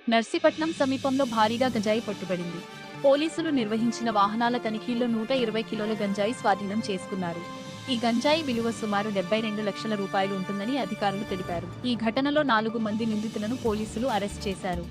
నర్సీపట్నం సమీపంలో భారీగా గంజాయి పట్టుబడింది. పోలీసులు నిర్వహించిన వాహనాల తనిఖీల్లో 120 కిలోల గంజాయి స్వాధీనం చేసుకున్నారు. ఈ గంజాయి విలువ సుమారు 72 లక్షల రూపాయలు ఉంటుందని అధికారులు తెలిపారు. ఈ ఘటనలో 4 మంది నిందితులను పోలీసులు అరెస్ట్ చేశారు.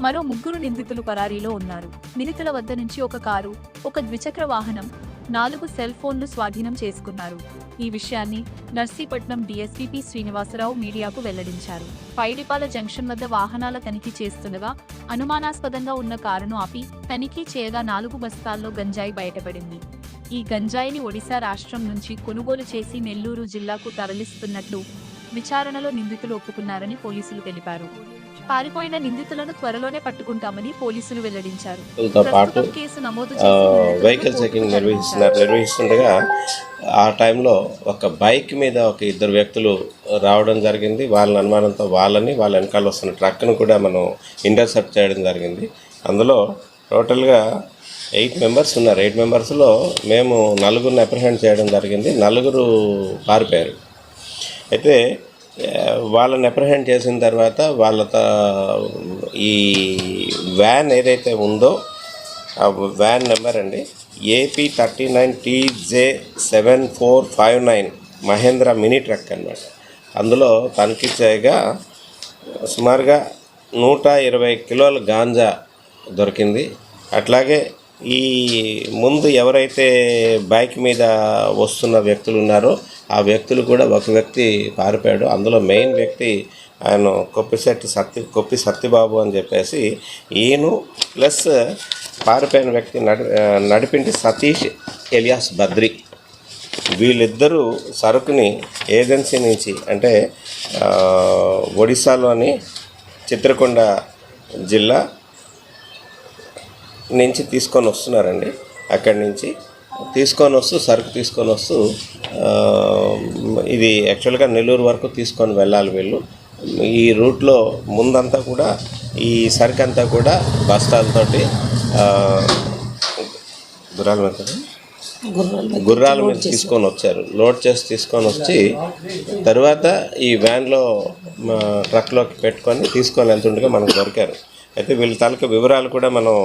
మరో 3 నిందితులు పరారీలో ఉన్నారు. నిందితుల వద్ద నుంచి ఒక కారు, ఒక ద్విచక్ర వాహనం, 4 సెల్ ఫోన్లు స్వాధీనం చేసుకున్నారు. ఈ విషయాన్ని నర్సీపట్నం డీఎస్పీ శ్రీనివాసరావు మీడియాకు వెల్లడించారు. పైడిపాల జంక్షన్ వద్ద వాహనాల తనిఖీ చేస్తుండగా అనుమానాస్పదంగా ఉన్న కారును ఆపి తనిఖీ చేయగా 4 బస్తాల్లో గంజాయి బయటపడింది. ఈ గంజాయిని ఒడిశా రాష్ట్రం నుంచి కొనుగోలు చేసి నెల్లూరు జిల్లాకు తరలిస్తున్నట్లు విచారణలో నిందితులు ఒప్పుకున్నారని పోలీసులు తెలిపారు. పారిపోయిన నిందితులను త్వరలోనే పట్టుకుంటామని పోలీసులు వెల్లడించారు. కేసు నమోదు వెహికల్ చెకింగ్ నిర్వహిస్తుండగా ఆ టైంలో ఒక బైక్ మీద ఒక 2 వ్యక్తులు రావడం జరిగింది. వాళ్ళ అనుమానంతో వాళ్ళ వెనకాల వస్తున్న ట్రక్ను కూడా మనం ఇంటర్సెప్ట్ చేయడం జరిగింది. అందులో టోటల్గా 8 మెంబర్స్ ఉన్నారు. 8 మెంబర్స్లో మేము 4 అప్రిహెండ్ చేయడం జరిగింది. 4 పారిపోయారు. అయితే వాళ్ళని అప్రిహెండ్ చేసిన తర్వాత ఈ వ్యాన్ ఏదైతే ఉందో ఆ వ్యాన్ నెంబర్ అండి AP39TJ7459 మహేంద్ర మినీ ట్రక్ అన్నమాట. అందులో తనిఖీ చేయగా సుమారుగా 120 కిలోల గాంజా దొరికింది. అట్లాగే ఈ ముందు ఎవరైతే బైక్ మీద వస్తున్న వ్యక్తులు ఉన్నారో ఆ వ్యక్తులు కూడా ఒక వ్యక్తి పారిపోయాడు. అందులో మెయిన్ వ్యక్తి ఆయన కొప్పి సత్యబాబు అని చెప్పేసి ఈయన ప్లస్ పారిపోయిన వ్యక్తి నడిపింటి సతీష్ ఎలియాస్ బద్రి, వీళ్ళిద్దరూ సరుకుని ఏజెన్సీ నుంచి అంటే ఒడిశాలోని చిత్రకొండ జిల్లా నుంచి తీసుకొని వస్తున్నారండి. అక్కడి నుంచి సరుకు తీసుకొని వస్తూ ఇది యాక్చువల్గా నెల్లూరు వరకు తీసుకొని వెళ్ళాలి వీళ్ళు. ఈ రూట్లో ముందంతా కూడా ఈ సరుకు అంతా కూడా బస్తాలతోటి గుర్రాల మీద తీసుకొని వచ్చారు. లోడ్ చేసి తీసుకొని వచ్చి తర్వాత ఈ వ్యాన్లో ట్రక్లోకి పెట్టుకొని తీసుకొని వెళ్తుండగా మనకు దొరికారు. అయితే వీళ్ళ తాలూకా వివరాలు కూడా మనం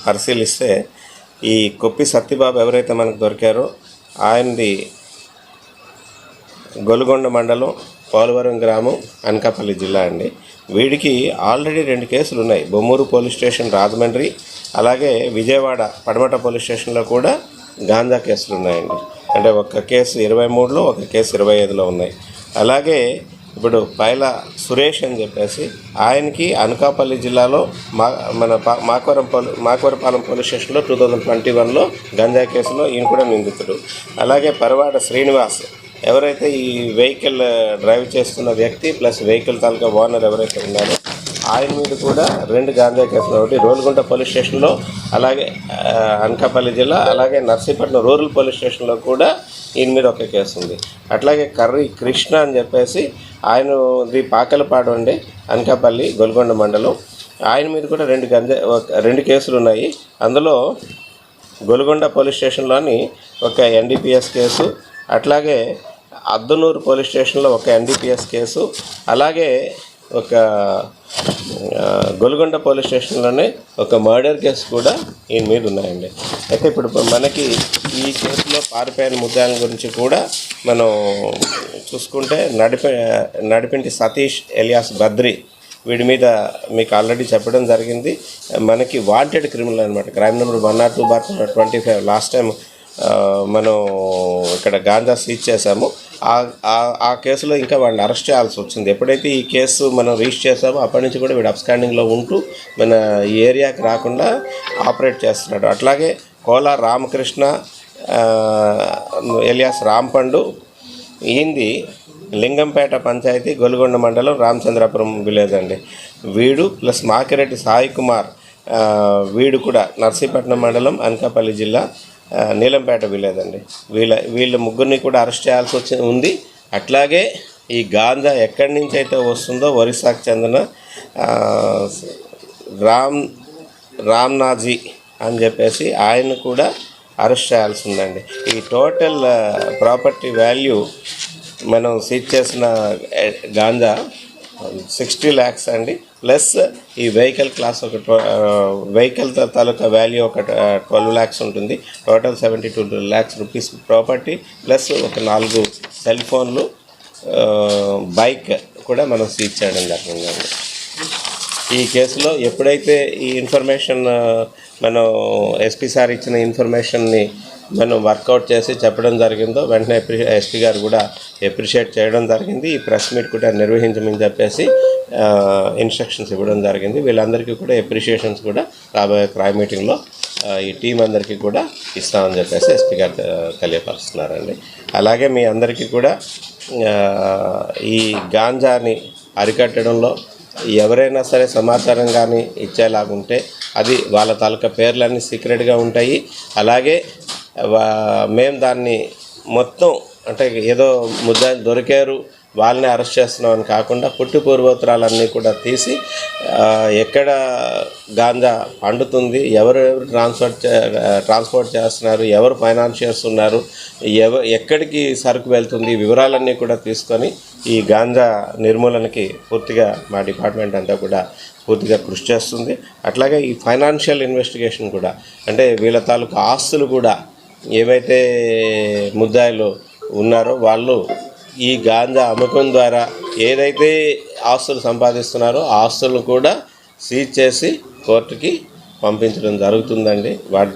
పరిశీలిస్తే ఈ కొప్పి సత్యబాబు ఎవరైతే మనకు దొరికారో ఆయనది గొలుగొండ మండలం, పోలవరం గ్రామం, అనకాపల్లి జిల్లా అండి. వీడికి ఆల్రెడీ 2 కేసులు ఉన్నాయి. బొమ్మూరు పోలీస్ స్టేషన్ రాజమండ్రి, అలాగే విజయవాడ పడమట పోలీస్ స్టేషన్లో కూడా గాంజా కేసులు ఉన్నాయండి. అంటే ఒక కేసు 23లో, ఒక కేసు 25లో ఉన్నాయి. అలాగే ఇప్పుడు పైల సురేష్ అని చెప్పేసి ఆయనకి అనకాపల్లి జిల్లాలో మన మాకవరపాలెం పోలీస్ స్టేషన్లో 2021లో గంజా కేసులో ఈయన కూడా నిందితుడు. అలాగే పరవాడ శ్రీనివాస్ ఎవరైతే ఈ వెహికల్ డ్రైవ్ చేస్తున్న వ్యక్తి ప్లస్ వెహికల్ తాలూకా ఓనర్ ఎవరైతే ఉన్నారో ఆయన మీద కూడా 2 గాంజా కేసులు, ఒకటి రోల్గుంట పోలీస్ స్టేషన్లో, అలాగే అనకాపల్లి జిల్లా, అలాగే నర్సీపట్నం రూరల్ పోలీస్ స్టేషన్లో కూడా ఈయన మీద ఒక కేసు ఉంది. అట్లాగే కర్రీ కృష్ణ అని చెప్పేసి ఆయనది పాకలపాడు అండి, అనకాపల్లి గొల్గొండ మండలం. ఆయన మీద కూడా 2 కేసులు ఉన్నాయి. అందులో గొల్గొండ పోలీస్ స్టేషన్లోని ఒక NDPS కేసు, అట్లాగే అద్దనూరు పోలీస్ స్టేషన్లో ఒక NDPS కేసు, అలాగే ఒక గొల్గొండ పోలీస్ స్టేషన్లోనే ఒక మర్డర్ కేసు కూడా ఈయన మీద ఉన్నాయండి. అయితే ఇప్పుడు మనకి ఈ కేసులో పారిపోయిన ముద్దాయిల గురించి కూడా మనం చూసుకుంటే నడిపింటి సతీష్ ఎలియాస్ బద్రి, వీడి మీద మీకు ఆల్రెడీ చెప్పడం జరిగింది. మనకి వాంటెడ్ క్రిమినల్ అనమాట. Crime number 102/25. లాస్ట్ టైం మనం ఇక్కడ గాంజా సీజ్ చేశాము. ఆ కేసులో ఇంకా వాడిని అరెస్ట్ చేయాల్సి వచ్చింది. ఎప్పుడైతే ఈ కేసు మనం రిజిస్టర్ చేసామో అప్పటి నుంచి కూడా వీడు అబ్స్కాండింగ్లో ఉంటూ మన ఈ ఏరియాకి రాకుండా ఆపరేట్ చేస్తున్నాడు. అట్లాగే కోలా రామకృష్ణ ఎలియాస్ రాంపండు, ఈంది లింగంపేట పంచాయతీ గొలుగొండ మండలం రామచంద్రాపురం విలేజ్ అండి. వీడు ప్లస్ మాకిరెడ్డి సాయి కుమార్, వీడు కూడా నర్సీపట్నం మండలం అనకాపల్లి జిల్లా నీలంపేట విలేజ్ అండి. వీళ్ళ ముగ్గురిని కూడా అరెస్ట్ చేయాల్సి ఉంది. అట్లాగే ఈ గాంజా ఎక్కడి నుంచి అయితే వస్తుందో ఒరిస్సాకు చెందిన రామ్నాజీ అని చెప్పేసి ఆయన కూడా అరెస్ట్ చేయాల్సి ఉందండి. ఈ టోటల్ ప్రాపర్టీ వాల్యూ మనం సీజ్ చేసిన గాంజా 60 lakhs అండి, ప్లస్ ఈ వెహికల్ క్లాస్ వెహికల్ తాలూకా వాల్యూ ఒక 12 lakhs ఉంటుంది. Total 72 lakhs rupees property, plus ఒక 4 సెల్ ఫోన్లు, బైక్ కూడా మనం సీజ్ చేయడం జరిగిందండి. ఈ కేసులో ఎప్పుడైతే ఈ ఇన్ఫర్మేషన్ మనం ఎస్పీ సార్ ఇచ్చిన ఇన్ఫర్మేషన్ని మనం వర్కౌట్ చేసి చెప్పడం జరిగిందో వెంటనే ఎస్పీ గారు కూడా అప్రిషియేట్ చేయడం జరిగింది. ఈ ప్రెస్ మీట్ కూడా నిర్వహించమని చెప్పేసి ఇన్స్ట్రక్షన్స్ ఇవ్వడం జరిగింది. వీళ్ళందరికీ కూడా అప్రిషియేషన్స్ కూడా రాబోయే క్రైమ్ మీటింగ్లో ఈ టీం అందరికీ కూడా ఇస్తామని చెప్పేసి ఎస్పీ గారు తెలియపరుస్తున్నారండి. అలాగే మీ అందరికీ కూడా ఈ గాంజాని అరికట్టడంలో ఎవరైనా సరే సమాచారం కానీ ఇచ్చేలాగుంటే అది వాళ్ళ తాలూకా పేర్లన్నీ సీక్రెట్గా ఉంటాయి. అలాగే మేము దాన్ని మొత్తం అంటే ఏదో ముద్దాయిలు దొరికారు వాళ్ళని అరెస్ట్ చేస్తున్నామని కాకుండా పుట్టి పూర్వోత్తరాలన్నీ కూడా తీసి ఎక్కడ గాంజా పండుతుంది, ఎవరు ట్రాన్స్పోర్ట్ చేస్తున్నారు, ఎవరు ఫైనాన్షియర్స్ ఉన్నారు, ఎక్కడికి సరుకు వెళ్తుంది, వివరాలన్నీ కూడా తీసుకొని ఈ గాంజా నిర్మూలనకి పూర్తిగా మా డిపార్ట్మెంట్ అంతా కూడా పూర్తిగా కృషి చేస్తుంది. అట్లాగే ఈ ఫైనాన్షియల్ ఇన్వెస్టిగేషన్ కూడా అంటే వీళ్ళ తాలూకు ఆస్తులు కూడా ఏవైతే ముద్దాయిలు ఉన్నారో వాళ్ళు ఈ గాంజా అమ్మకం ద్వారా ఏదైతే ఆస్తులు సంపాదిస్తున్నారో ఆ ఆస్తులను కూడా సీజ్ చేసి కోర్టుకి పంపించడం జరుగుతుందండి. వాటి